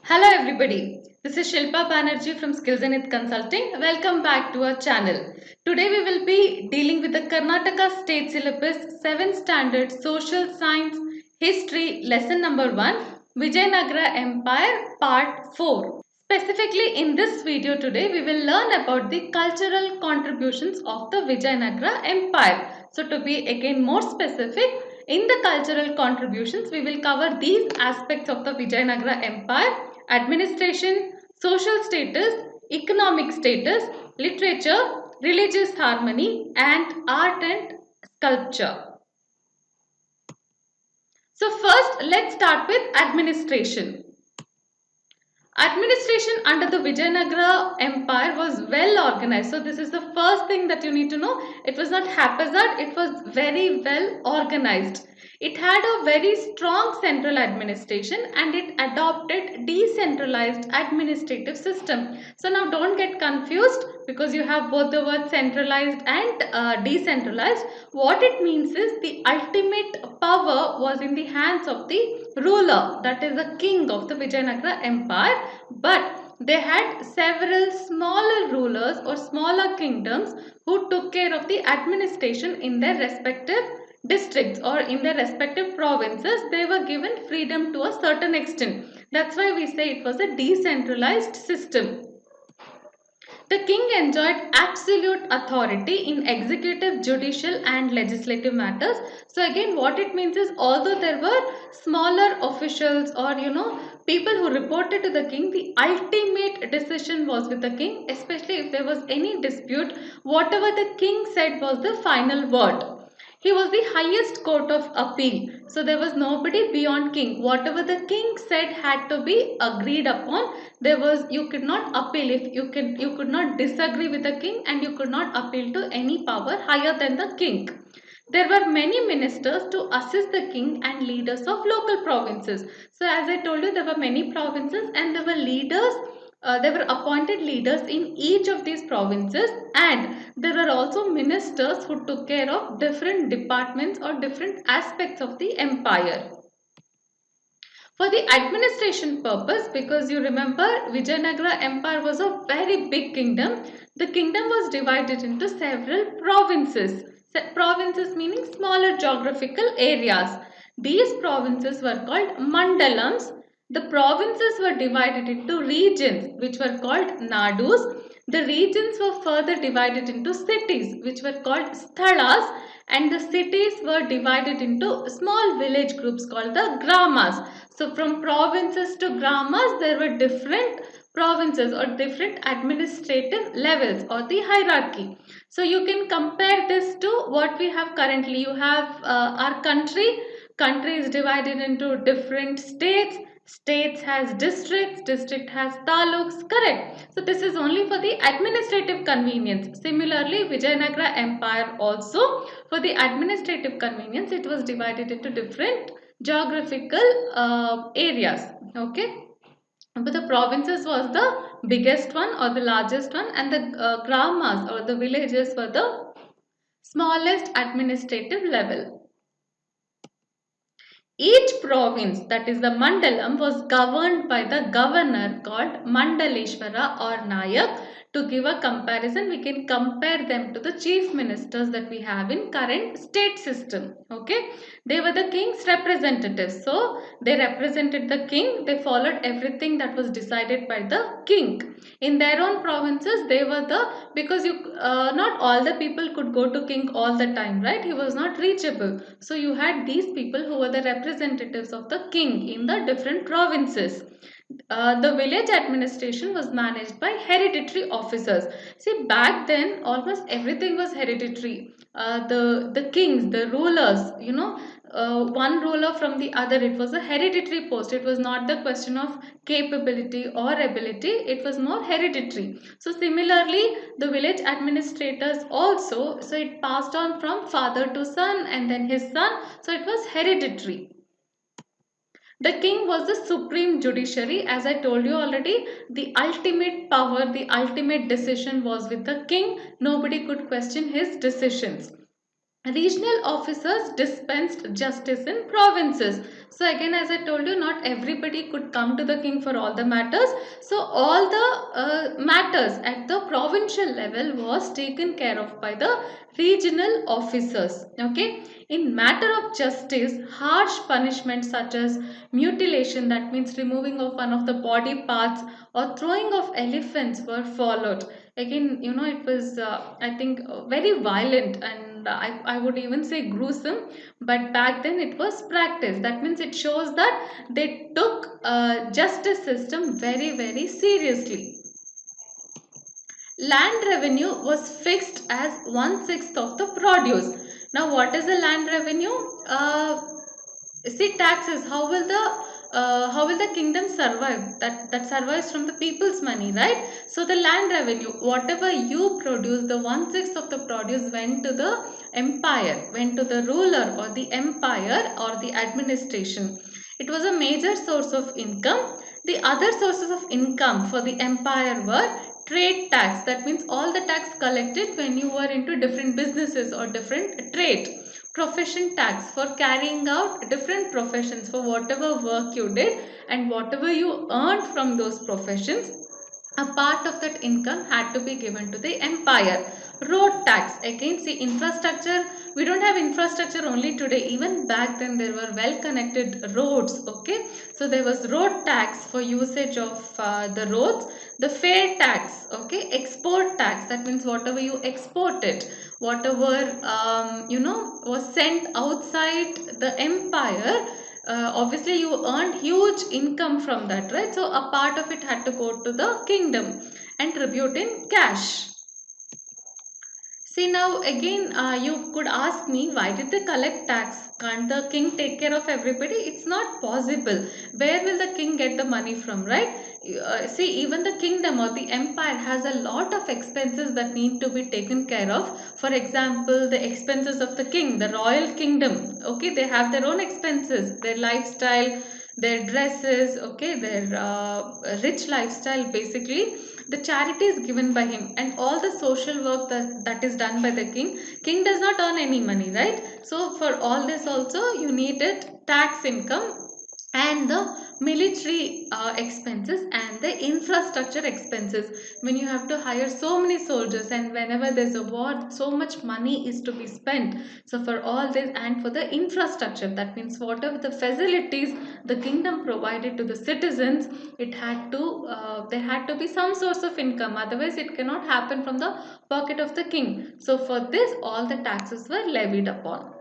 Hello everybody, this is Shilpa Banerjee from Skills and It Consulting. Welcome back to our channel. Today we will be dealing with the Karnataka State Syllabus 7th Standard Social Science History Lesson number 1 Vijayanagara Empire Part 4. Specifically in this video today we will learn about the cultural contributions of the Vijayanagara Empire. So to be again more specific, in the cultural contributions we will cover these aspects of the Vijayanagara Empire: administration, social status, economic status, literature, religious harmony, and art and sculpture. So first, let's start with administration. Administration under the Vijayanagara Empire was well organized. So this is the first thing that you need to know. It was not haphazard, it was very well organized. It had a very strong central administration and it adopted decentralized administrative system. So now don't get confused because you have both the words centralized and decentralized. What it means is the ultimate power was in the hands of the ruler, that is the king of the Vijayanagara Empire, but they had several smaller rulers or smaller kingdoms who took care of the administration in their respective districts or in their respective provinces. They were given freedom to a certain extent. That's why we say it was a decentralized system. The king enjoyed absolute authority in executive, judicial and legislative matters. So again what it means is, although there were smaller officials or people who reported to the king, the ultimate decision was with the king, especially if there was any dispute. Whatever the king said was the final word. He was the highest court of appeal. So there was nobody beyond king. Whatever the king said had to be agreed upon. You could not appeal. If you could not disagree with the king and you could not appeal to any power higher than the king. There were many ministers to assist the king and leaders of local provinces. So as I told you, there were many provinces and there were leaders. There were appointed leaders in each of these provinces, and there were also ministers who took care of different departments or different aspects of the empire. For the administration purpose, because you remember Vijayanagara Empire was a very big kingdom, the kingdom was divided into several provinces. Provinces meaning smaller geographical areas. These provinces were called mandalams. The provinces were divided into regions which were called nadus. The regions were further divided into cities which were called sthalas, and the cities were divided into small village groups called the gramas. So from provinces to gramas there were different provinces or different administrative levels or the hierarchy. So you can compare this to what we have currently. You have our country. Country is divided into different states. States has districts. District has taluks. Correct. So this is only for the administrative convenience. Similarly, Vijayanagara Empire also, for the administrative convenience, it was divided into different geographical areas. Okay. But the provinces was the biggest one or the largest one, and the gramas or the villages were the smallest administrative level. Each province, that is the Mandalam, was governed by the governor called Mandaleshwara or Nayak. To give a comparison, we can compare them to the chief ministers that we have in current state system. Okay, they were the king's representatives. So they represented the king. They followed everything that was decided by the king. In their own provinces, they were the, because not all the people could go to king all the time, right? He was not reachable. So you had these people who were the representatives of the king in the different provinces. The village administration was managed by hereditary officers. See, back then almost everything was hereditary. The kings, the rulers, one ruler from the other. It was a hereditary post. It was not the question of capability or ability. It was more hereditary. So similarly, the village administrators also. So it passed on from father to son and then his son. So it was hereditary. The king was the supreme judiciary. As I told you already, the ultimate power, the ultimate decision was with the king. Nobody could question his decisions. regional officers dispensed justice in provinces. So again, as I told you, not everybody could come to the king for all the matters. So all the matters at the provincial level was taken care of by the regional officers. Okay, in matter of justice, harsh punishments such as mutilation, that means removing of one of the body parts, or throwing of elephants were followed. Again, it was I think very violent, and I would even say gruesome, but back then it was practiced. That means it shows that they took justice system very, very seriously. Land revenue was fixed as 1/6 of the produce. Now what is the land revenue? See, taxes, how will the kingdom survive? That survives from the people's money, right? So the land revenue, whatever you produce, the 1/6 of the produce went to the empire, went to the ruler or the empire or the administration. It was a major source of income. The other sources of income for the empire were trade tax. That means all the tax collected when you were into different businesses or different trade. Profession tax for carrying out different professions, for whatever work you did and whatever you earned from those professions, a part of that income had to be given to the empire. Road tax, again, see, infrastructure, we don't have infrastructure only today. Even back then there were well connected roads. Okay, so there was road tax for usage of the roads. The fare tax, okay, export tax, that means whatever you exported, whatever was sent outside the empire, obviously you earned huge income from that, right? So a part of it had to go to the kingdom and tribute in cash. See, now again, you could ask me, why did they collect tax? Can't the king take care of everybody? It's not possible. Where will the king get the money from, right? See, even the kingdom or the empire has a lot of expenses that need to be taken care of. For example, the expenses of the king, the royal kingdom. Okay, they have their own expenses, their lifestyle, their dresses, okay, their rich lifestyle, basically the charities given by him, and all the social work that is done by the king does not earn any money, right? So for all this also you needed tax income, and the military expenses and the infrastructure expenses. When you have to hire so many soldiers and whenever there's a war, so much money is to be spent. So for all this and for the infrastructure, that means whatever the facilities the kingdom provided to the citizens, it had to there had to be some source of income, otherwise it cannot happen from the pocket of the king. So for this all the taxes were levied upon.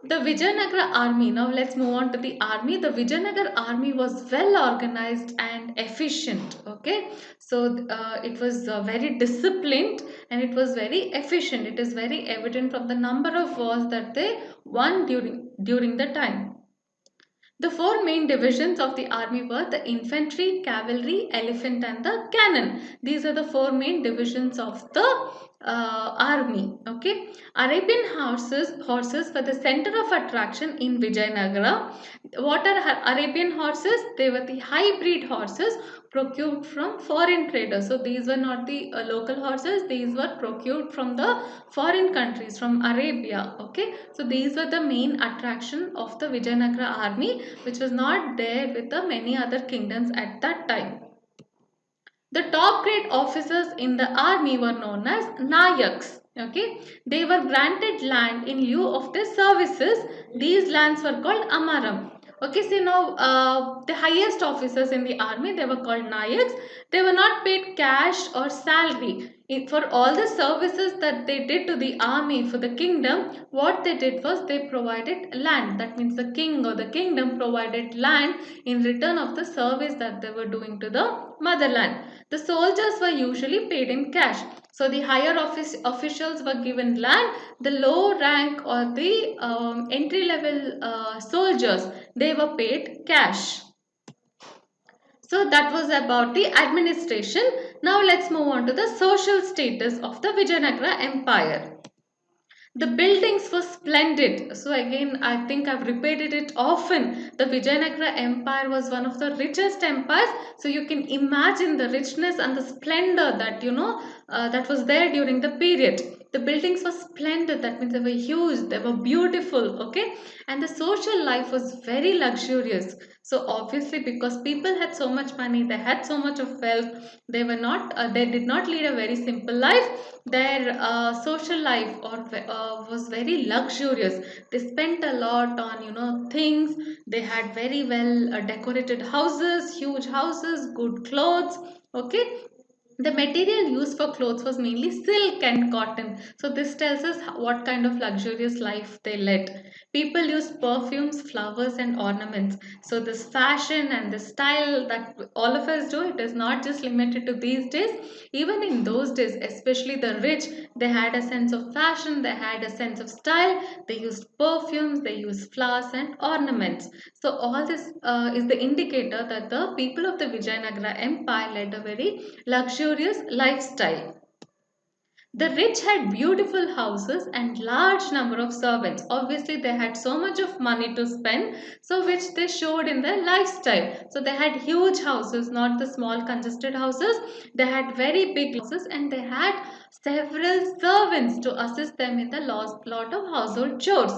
The Vijayanagara army, now let's move on to the army. The Vijayanagara army was well organized and efficient. Okay, so it was very disciplined and it was very efficient. It is very evident from the number of wars that they won during the time. The four main divisions of the army were the infantry, cavalry, elephant, and the cannon. These are the four main divisions of the army. Okay, Arabian horses were the center of attraction in Vijayanagara. What are Arabian horses? They were the hybrid horses procured from foreign traders. So these were not the local horses. These were procured from the foreign countries, from Arabia. Okay, so these were the main attraction of the Vijayanagara army, which was not there with the many other kingdoms at that time. The top grade officers in the army were known as Nayaks. Okay, they were granted land in lieu of their services. These lands were called Amaram. Okay, so now the highest officers in the army, they were called Nayaks. They were not paid cash or salary. For all the services that they did to the army, for the kingdom, what they did was they provided land. That means the king or the kingdom provided land in return of the service that they were doing to the motherland. The soldiers were usually paid in cash. So the higher officials were given land. The low rank or the entry level soldiers, they were paid cash. So that was about the administration. Now let's move on to the social status of the Vijayanagara Empire. The buildings were splendid. So again, I think I've repeated it often. The Vijayanagara Empire was one of the richest empires. So you can imagine the richness and the splendor that that was there during the period. The buildings were splendid, that means they were huge, they were beautiful, okay? And the social life was very luxurious. So obviously, because people had so much money, they had so much of wealth, they did not lead a very simple life. Their social life was very luxurious. They spent a lot on, things. They had very well decorated houses, huge houses, good clothes, okay? The material used for clothes was mainly silk and cotton. So this tells us what kind of luxurious life they led. People used perfumes, flowers, and ornaments. So this fashion and the style that all of us do, it is not just limited to these days. Even in those days, especially the rich, they had a sense of fashion, they had a sense of style. They used perfumes, they used flowers and ornaments. So all this is the indicator that the people of the Vijayanagara Empire led a very luxurious lifestyle. The rich had beautiful houses and large number of servants. Obviously, they had so much of money to spend, so which they showed in their lifestyle. So they had huge houses, not the small congested houses. They had very big houses and they had several servants to assist them in the lot of household chores.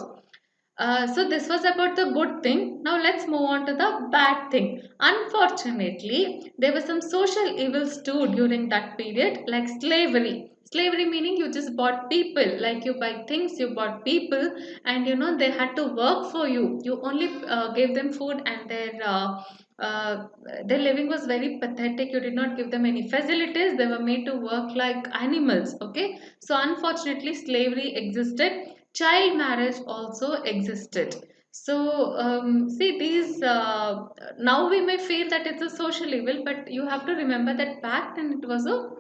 So this was about the good thing. Now let's move on to the bad thing. Unfortunately, there were some social evils too during that period, like slavery. Slavery meaning you just bought people, like you buy things, you bought people, and they had to work for you. You only gave them food, and uh, their living was very pathetic. You did not give them any facilities. They were made to work like animals. Okay, so unfortunately, slavery existed. Child marriage also existed. So see these now we may feel that it's a social evil, but you have to remember that back then it was a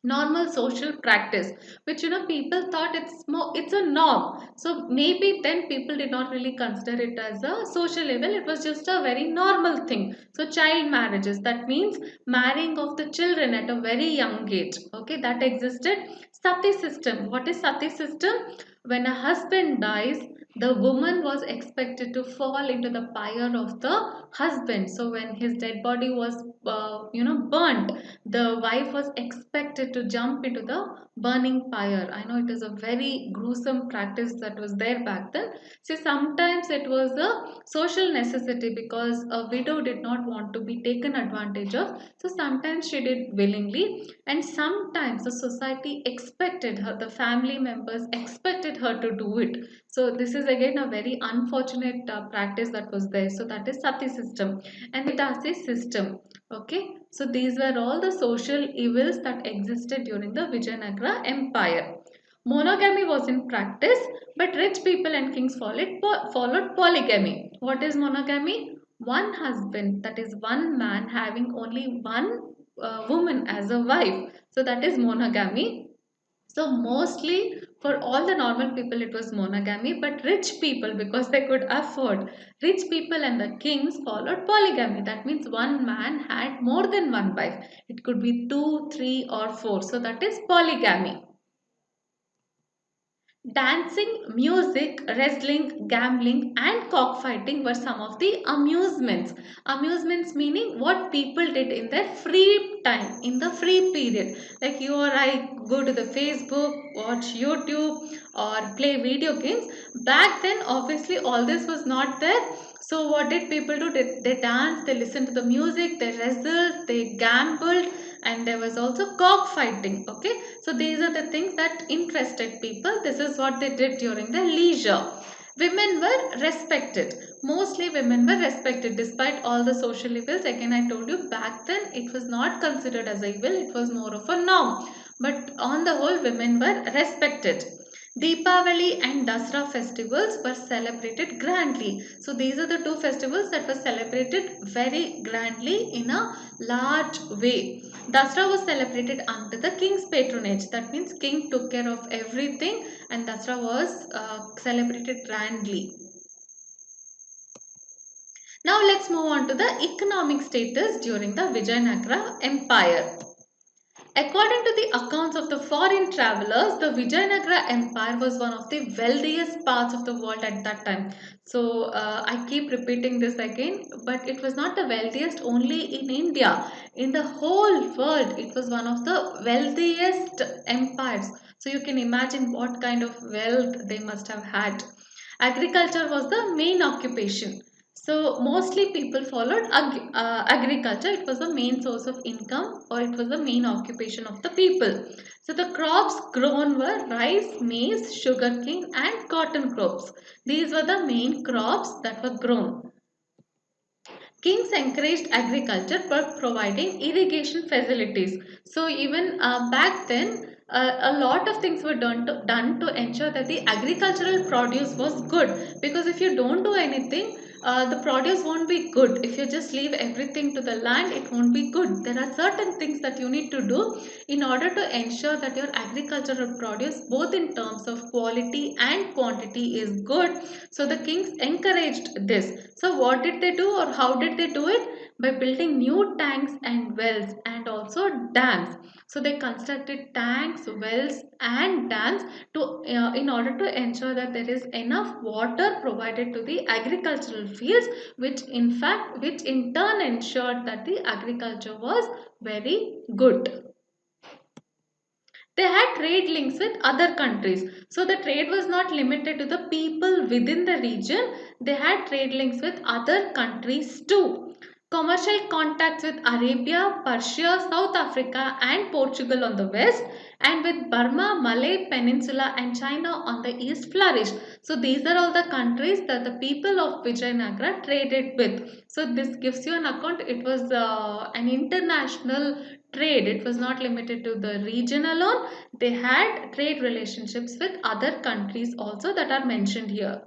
normal social practice, which people thought it's a norm. So maybe then people did not really consider it as a social evil. It was just a very normal thing. So child marriages, that means marrying of the children at a very young age, okay, that existed. Sati system, what is sati system? When a husband dies, the woman was expected to fall into the pyre of the husband. So when his dead body was burnt, the wife was expected to jump into the burning pyre. I know it is a very gruesome practice that was there back then. See, sometimes it was a social necessity because a widow did not want to be taken advantage of. So sometimes she did willingly, and sometimes the society expected her, the family members expected her to do it. So this is again a very unfortunate practice that was there. So that is sati system and the dasi system. Okay, so these were all the social evils that existed during the Vijayanagara Empire. Monogamy was in practice, but rich people and kings followed polygamy. What is monogamy? One husband, that is one man having only one woman as a wife. So that is monogamy. So mostly for all the normal people it was monogamy, but rich people, because they could afford, rich people and the kings followed polygamy. That means one man had more than one wife. It could be two, three, or four. So that is polygamy. Dancing, music, wrestling, gambling, and cockfighting were some of the amusements. Amusements meaning what people did in their free time, in the free period. Like you or I go to the Facebook, watch YouTube, or play video games. Back then, obviously, all this was not there. So, what did people do? They danced, they listened to the music, they wrestled, they gambled, and there was also cockfighting. Okay, so these are the things that interested people. This is what they did during their leisure. Women were respected. Mostly women were respected despite all the social evils. Again, I told you back then it was not considered as a evil, it was more of a norm. But on the whole, women were respected. Deepavali and Dasra festivals were celebrated grandly. So these are the two festivals that were celebrated very grandly in a large way. Dasra was celebrated under the king's patronage. That means king took care of everything, and Dasra was celebrated grandly. Now let's move on to the economic status during the Vijayanagara Empire. According to the accounts of the foreign travelers, the Vijayanagara Empire was one of the wealthiest parts of the world at that time. So I keep repeating this again, but it was not the wealthiest only in India. In the whole world, it was one of the wealthiest empires. So you can imagine what kind of wealth they must have had. Agriculture was the main occupation. So mostly people followed agriculture. It was the main source of income, or it was the main occupation of the people. So the crops grown were rice, maize, sugarcane and cotton crops. These were the main crops that were grown. Kings encouraged agriculture by providing irrigation facilities. So even back then, a lot of things were done to ensure that the agricultural produce was good. Because if you don't do anything, the produce won't be good. If you just leave everything to the land, it won't be good. There are certain things that you need to do in order to ensure that your agricultural produce, both in terms of quality and quantity, is good. So the kings encouraged this. So what did they do, or how did they do it? By building new tanks and wells and also dams. So they constructed tanks, wells and dams to in order to ensure that there is enough water provided to the agricultural fields, which in turn ensured that the agriculture was very good. They had trade links with other countries. So the trade was not limited to the people within the region. They had trade links with other countries too. Commercial contacts with Arabia, Persia, South Africa and Portugal on the west, and with Burma, Malay Peninsula and China on the east flourished. So these are all the countries that the people of Vijayanagara traded with. So this gives you an account. It was an international trade. It was not limited to the region alone. They had trade relationships with other countries also that are mentioned here.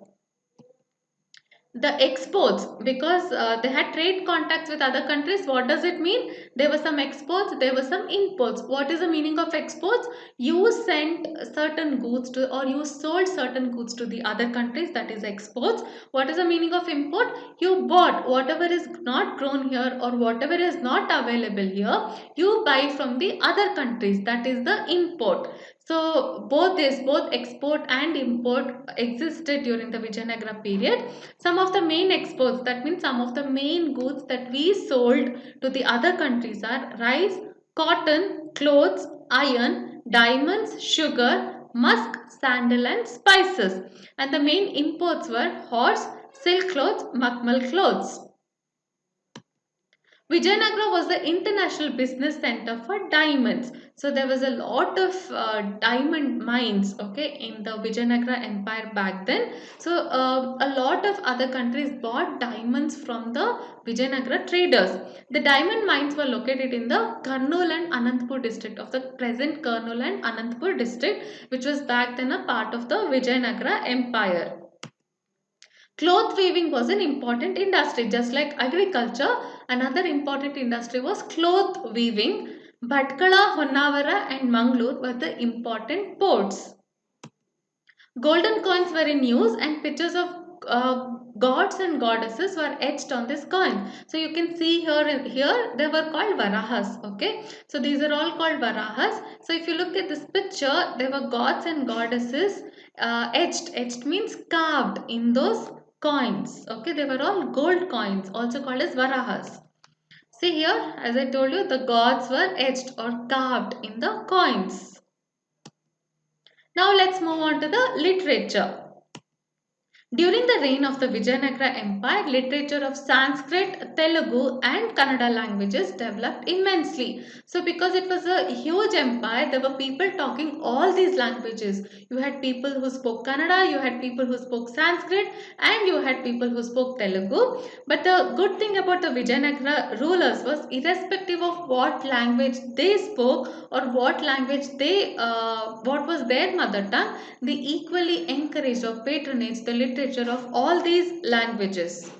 The exports, because they had trade contacts with other countries. What does it mean? There were some exports, there were some imports. What is the meaning of exports? You sent certain goods to, or you sold certain goods to the other countries, that is exports. What is the meaning of import? You bought whatever is not grown here or whatever is not available here, you buy from the other countries, that is the import. So both export and import existed during the Vijayanagara period. Some of the main exports, that means some of the main goods that we sold to the other countries, are rice, cotton, clothes, iron, diamonds, sugar, musk, sandal and spices. And the main imports were horse, silk clothes, makmal clothes. Vijayanagara was the international business center for diamonds. So there was a lot of diamond mines, okay, in the Vijayanagara Empire back then. So a lot of other countries bought diamonds from the Vijayanagara traders. The diamond mines were located in the Kurnool and Anantapur district of the present Kurnool and Anantapur district, which was back then a part of the Vijayanagara Empire. Cloth weaving was an important industry. Just like agriculture, another important industry was cloth weaving. Bhatkala, Honnavara and Mangalore were the important ports. Golden coins were in use and pictures of gods and goddesses were etched on this coin. So you can see here they were called Varahas. Okay, so these are all called Varahas. So if you look at this picture, there were gods and goddesses etched. Etched means carved in those coins. Okay, they were all gold coins, also called as Varahas. See here, as I told you, the gods were etched or carved in the coins. Now let's move on to the literature. During the reign of the Vijayanagara Empire, literature of Sanskrit, Telugu and Kannada languages developed immensely. So because it was a huge empire, there were people talking all these languages. You had people who spoke Kannada, you had people who spoke Sanskrit and you had people who spoke Telugu. But the good thing about the Vijayanagara rulers was, irrespective of what language they spoke or what language what was their mother tongue, they equally encouraged or patronaged the literature of all these languages.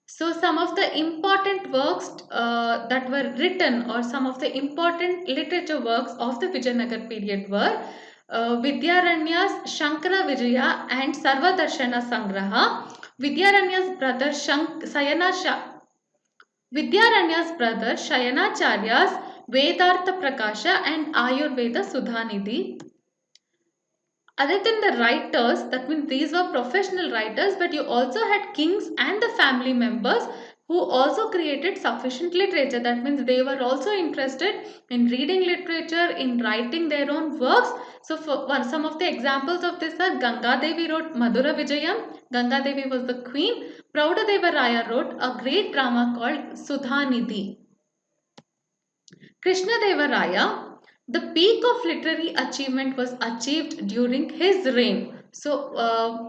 So some of the important works that were written, or some of the important literature works of the Vijayanagar period were Vidyaranya's Shankara Vijaya and Sarvadarshana Sangraha. Vidyaranya's brother Shayanacharya's Vedartha Prakasha and Ayurveda Sudhanidhi. Other than the writers, that means these were professional writers, but you also had kings and the family members who also created sufficient literature. That means they were also interested in reading literature, in writing their own works. So for some of the examples of this are Ganga Devi wrote Madhura Vijayam. Ganga Devi was the queen. Praudadeva Raya wrote a great drama called Sudhanidhi. Krishnadevaraya, the peak of literary achievement was achieved during his reign. So,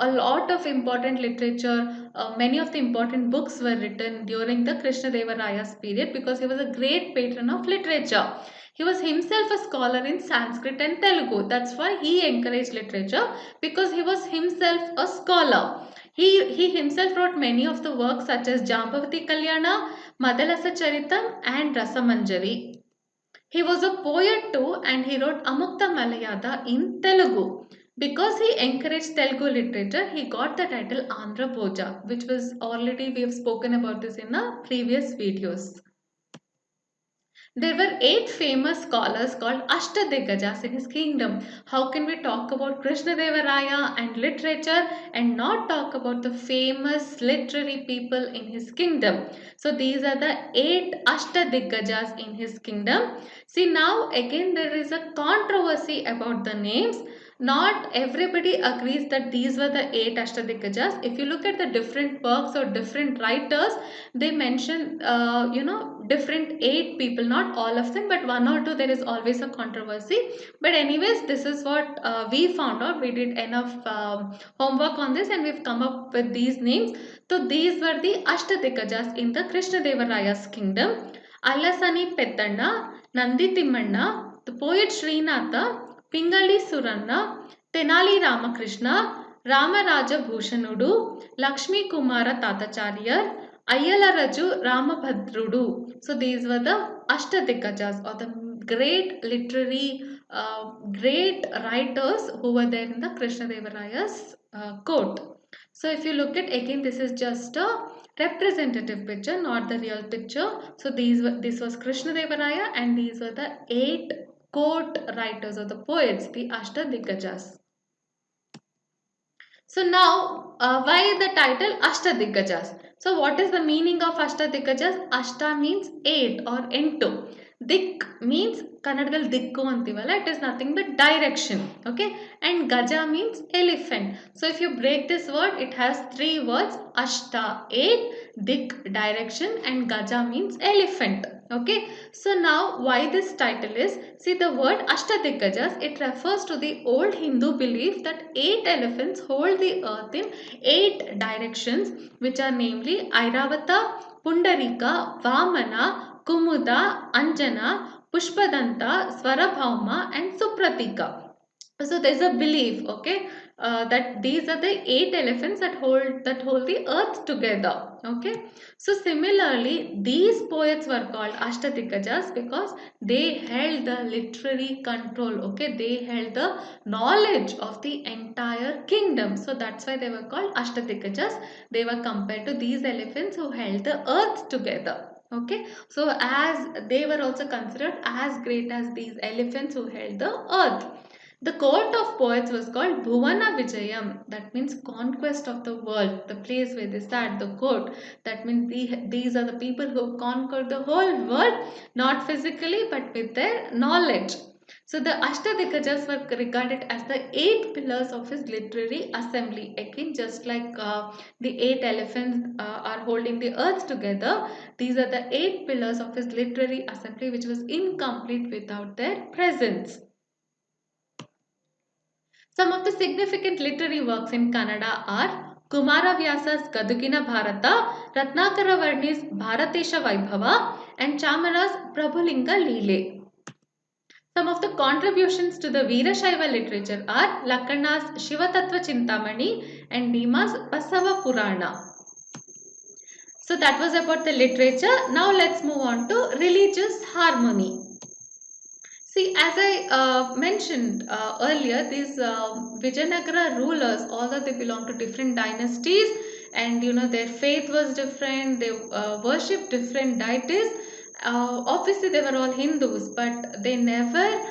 a lot of important literature, many of the important books were written during the Krishnadevaraya's period because he was a great patron of literature. He was himself a scholar in Sanskrit and Telugu. That's why he encouraged literature because he was himself a scholar. He himself wrote many of the works such as Jambavati Kalyana, Madalasa Charitam and Rasamanjari. He was a poet too and he wrote Amukta Malayada in Telugu. Because he encouraged Telugu literature, he got the title Andhra Bhoja, which was already we have spoken about this in the previous videos. There were 8 famous scholars called Ashtadiggajas in his kingdom. How can we talk about Krishnadevaraya and literature and not talk about the famous literary people in his kingdom? So these are the 8 Ashtadiggajas in his kingdom. See, now again there is a controversy about the names. Not everybody agrees that these were the 8 Ashtadiggajas. If you look at the different works or different writers, they mention different 8 people, not all of them, but one or two. There is always a controversy, but anyways, this is what we found out. We did enough homework on this and we've come up with these names. So these were the Ashtadikkajas in the Krishnadevaraya's kingdom. Allasani Pettanna, Nandi Timmanna, the poet Srinatha, Pingali Suranna, Tenali Ramakrishna, Ramaraja Bhushanudu, Lakshmi Kumara Tatacharya, Ayalaraju Ramabhadrudu. So these were the Ashtadikkajas, or the great literary, great writers who were there in the Krishnadevaraya's court. So if you look at again, this is just a representative picture, not the real picture. So this was Krishnadevaraya and these were the 8 court writers or the poets, the Ashtadikkajas. So now, why the title Ashtadikkajas? So what is the meaning of Ashtadikkajas? Ashta means 8 or into. Dik means Kannadadal dikku antivalla. It is nothing but direction. Okay. And Gaja means elephant. So if you break this word, it has 3 words. Ashta 8, Dik direction and Gaja means elephant. Okay. So now why this title is, see the word Ashtadikkajas, it refers to the old Hindu belief that 8 elephants hold the earth in 8 directions, which are namely Airavata, Pundarika, Vamana, Kumuda, Anjana, Pushpadanta, Swarabhauma and Supratika. So there's a belief, okay, that these are the 8 elephants that hold the earth together. Okay. So similarly, these poets were called Ashtadikkajas because they held the literary control. Okay, they held the knowledge of the entire kingdom. So that's why they were called Ashtadikkajas. They were compared to these elephants who held the earth together. Okay, so as they were also considered as great as these elephants who held the earth. The court of poets was called Bhuvana Vijayam. That means conquest of the world. The place where they sat, the court. That means these are the people who conquered the whole world, not physically but with their knowledge. So the Ashtadikkajas were regarded as the 8 pillars of his literary assembly. Again, just like the 8 elephants are holding the earth together, these are the 8 pillars of his literary assembly, which was incomplete without their presence. Some of the significant literary works in Kannada are Kumaravyasa's Gadugina Bharata, Ratnakara Varni's Bharatesha Vaibhava and Chamara's Prabhulinga Leele. Some of the contributions to the Veerashaiva literature are Lakkana's Shivatattva Chintamani and Nima's Basava Purana. So that was about the literature. Now let's move on to religious harmony. See, as I mentioned earlier, these Vijayanagara rulers, although they belong to different dynasties and their faith was different, they worshipped different deities, Obviously they were all Hindus, but they never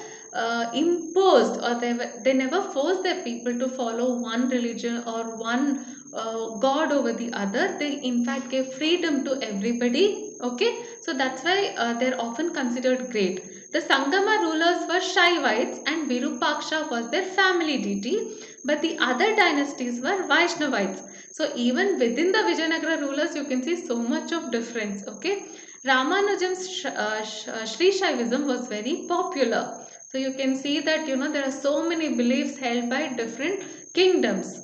imposed, or they never forced their people to follow one religion or one god over the other. They in fact gave freedom to everybody. Okay, so that's why they're often considered great. The Sangama rulers were Shaivites and Virupaksha was their family deity, but the other dynasties were Vaishnavites. So even within the Vijayanagara rulers, you can see so much of difference. Okay, Ramanujam's Sri Shaivism was very popular. So you can see that there are so many beliefs held by different kingdoms.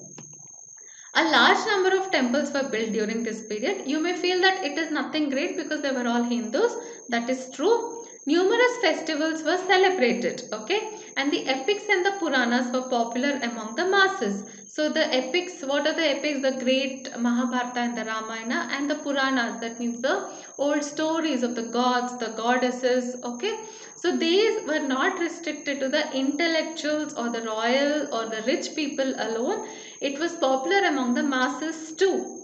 A large number of temples were built during this period. You may feel that it is nothing great because they were all Hindus. That is true. Numerous festivals were celebrated, okay? And the epics and the Puranas were popular among the masses. So the epics, what are the epics? The great Mahabharata and the Ramayana, and the Puranas, that means the old stories of the gods, the goddesses, okay? So these were not restricted to the intellectuals or the royal or the rich people alone. It was popular among the masses too.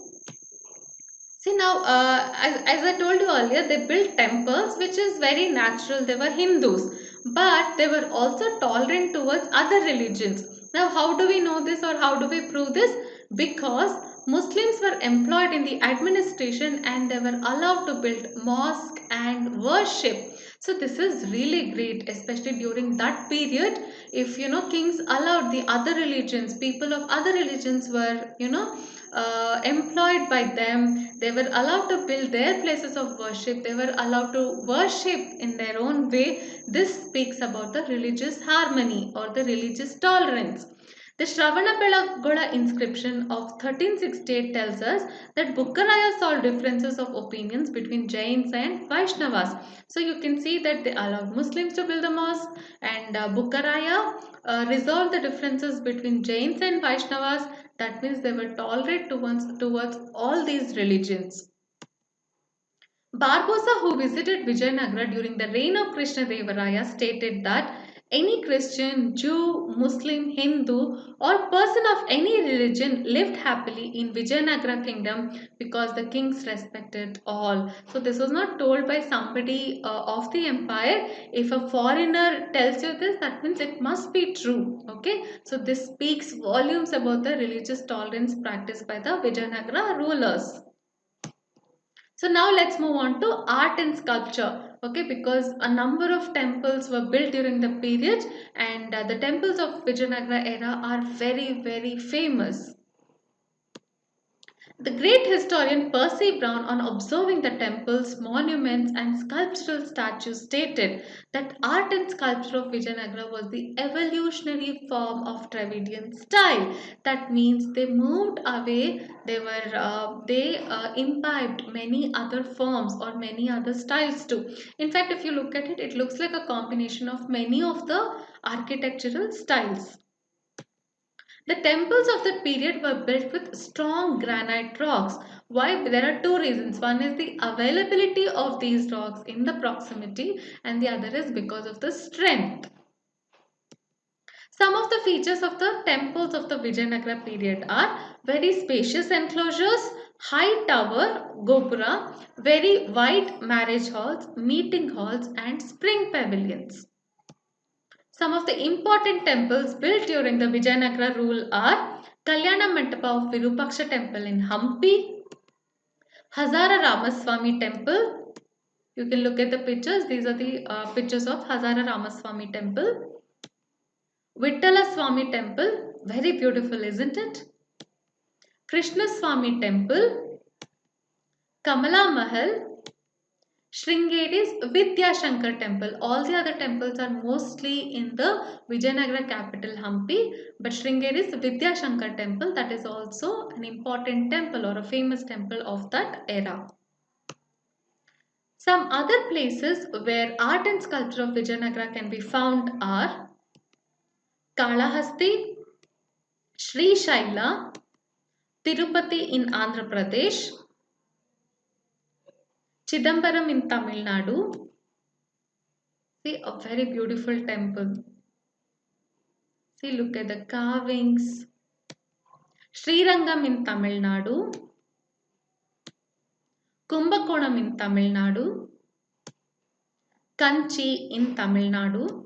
See now, as I told you earlier, they built temples, which is very natural. They were Hindus, but they were also tolerant towards other religions. Now, how do we know this, or how do we prove this? Because Muslims were employed in the administration and they were allowed to build mosque and worship. So this is really great, especially during that period. If kings allowed the other religions, people of other religions were employed by them. They were allowed to build their places of worship. They were allowed to worship in their own way. This speaks about the religious harmony or the religious tolerance. The Shravanabelagola inscription of 1368 tells us that Bukkaraya solved differences of opinions between Jains and Vaishnavas. So you can see that they allowed Muslims to build the mosque, and Bukkaraya resolved the differences between Jains and Vaishnavas. That means they were tolerant towards all these religions. Barbosa, who visited Vijayanagara during the reign of Krishnadevaraya, stated that any Christian, Jew, Muslim, Hindu, or person of any religion lived happily in Vijayanagara kingdom because the kings respected all. So this was not told by somebody of the empire. If a foreigner tells you this, that means it must be true. Okay, so this speaks volumes about the religious tolerance practiced by the Vijayanagara rulers. So now let's move on to art and sculpture. Okay, because a number of temples were built during the period, and the temples of Vijayanagara era are very famous. The great historian Percy Brown, on observing the temples, monuments, and sculptural statues, stated that art and sculpture of Vijayanagara was the evolutionary form of Dravidian style. That means they moved away. They imbibed many other forms or many other styles too. In fact, if you look at it, it looks like a combination of many of the architectural styles. The temples of that period were built with strong granite rocks. Why? There are two reasons. One is the availability of these rocks in the proximity, and the other is because of the strength. Some of the features of the temples of the Vijayanagara period are very spacious enclosures, high tower, gopura, very wide marriage halls, meeting halls, and spring pavilions. Some of the important temples built during the Vijayanagara rule are Kalyana Mandapa of Virupaksha temple in Hampi, Hazara Ramaswamy temple. You can look at the pictures. These are the pictures of Hazara Ramaswamy temple. Vittala Swami temple. Very beautiful, isn't it? Krishna Swami temple. Kamala Mahal. Sringeri's Vidyashankar temple. All the other temples are mostly in the Vijayanagara capital Hampi, but Sringeri's Vidyashankar temple, that is also an important temple or a famous temple of that era. Some other places where art and sculpture of Vijayanagara can be found are Kalahasti, Sri Shaila, Tirupati in Andhra Pradesh, Chidambaram in Tamil Nadu. See, a very beautiful temple. See, look at the carvings. Srirangam in Tamil Nadu, Kumbakonam in Tamil Nadu, Kanchi in Tamil Nadu.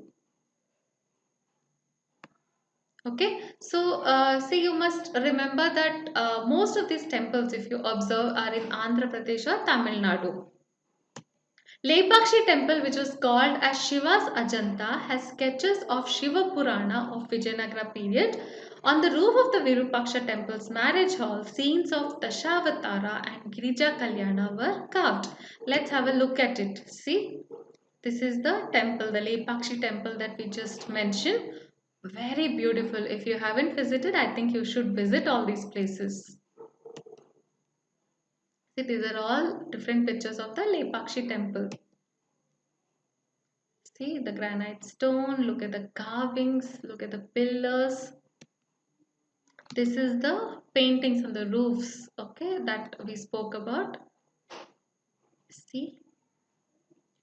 Okay, so see, you must remember that most of these temples, if you observe, are in Andhra Pradesh or Tamil Nadu. Lepakshi temple, which was called as Shiva's Ajanta, has sketches of Shiva Purana of Vijayanagara period. On the roof of the Virupaksha temple's marriage hall, scenes of Dashavatara and Girija Kalyana were carved. Let's have a look at it. See, this is the temple, the Lepakshi temple that we just mentioned. Very beautiful. If you haven't visited, I think you should visit all these places. See, these are all different pictures of the Lepakshi temple. See the granite stone, look at the carvings, look at the pillars. This is the paintings on the roofs, okay, that we spoke about. See,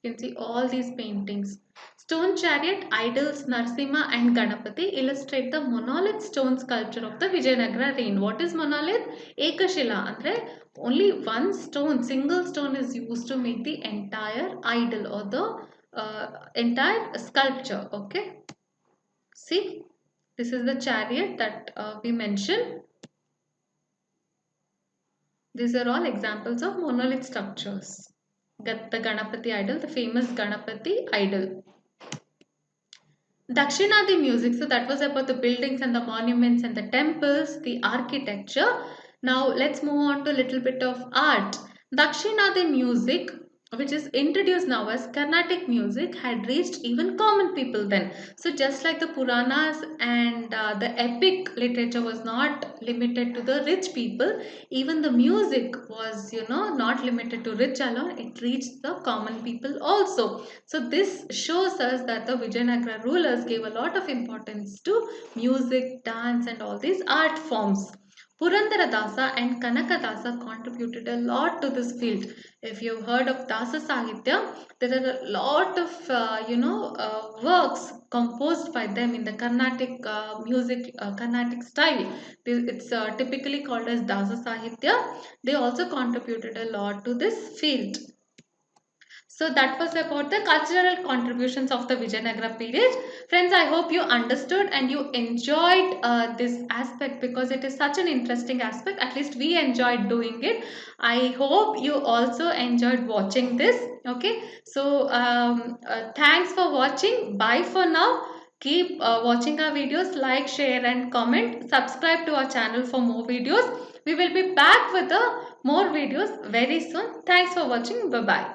you can see all these paintings. Stone chariot, idols, Narsimha and Ganapati illustrate the monolith stone sculpture of the Vijayanagara reign. What is monolith? Ekashila, andre only one stone, single stone is used to make the entire idol or the entire sculpture. Okay. See, this is the chariot that we mentioned. These are all examples of monolith structures. The Ganapati idol, the famous Ganapati idol. Dakshinadi music, so that was about the buildings and the monuments and the temples, the architecture. Now let's move on to a little bit of art. Dakshinadi music, which is introduced now as Carnatic music, had reached even common people then. So just like the Puranas and the epic literature was not limited to the rich people, even the music was, not limited to rich alone. It reached the common people also. So this shows us that the Vijayanagara rulers gave a lot of importance to music, dance and all these art forms. Purandaradasa and Kanakadasa contributed a lot to this field. If you've heard of Dasa Sahitya, there are a lot of works composed by them in the Carnatic music, Carnatic style. It's typically called as Dasa Sahitya. They also contributed a lot to this field. So that was about the cultural contributions of the Vijayanagara period. Friends, I hope you understood and you enjoyed this aspect because it is such an interesting aspect. At least we enjoyed doing it. I hope you also enjoyed watching this. Okay. So thanks for watching. Bye for now. Keep watching our videos. Like, share and comment. Subscribe to our channel for more videos. We will be back with more videos very soon. Thanks for watching. Bye-bye.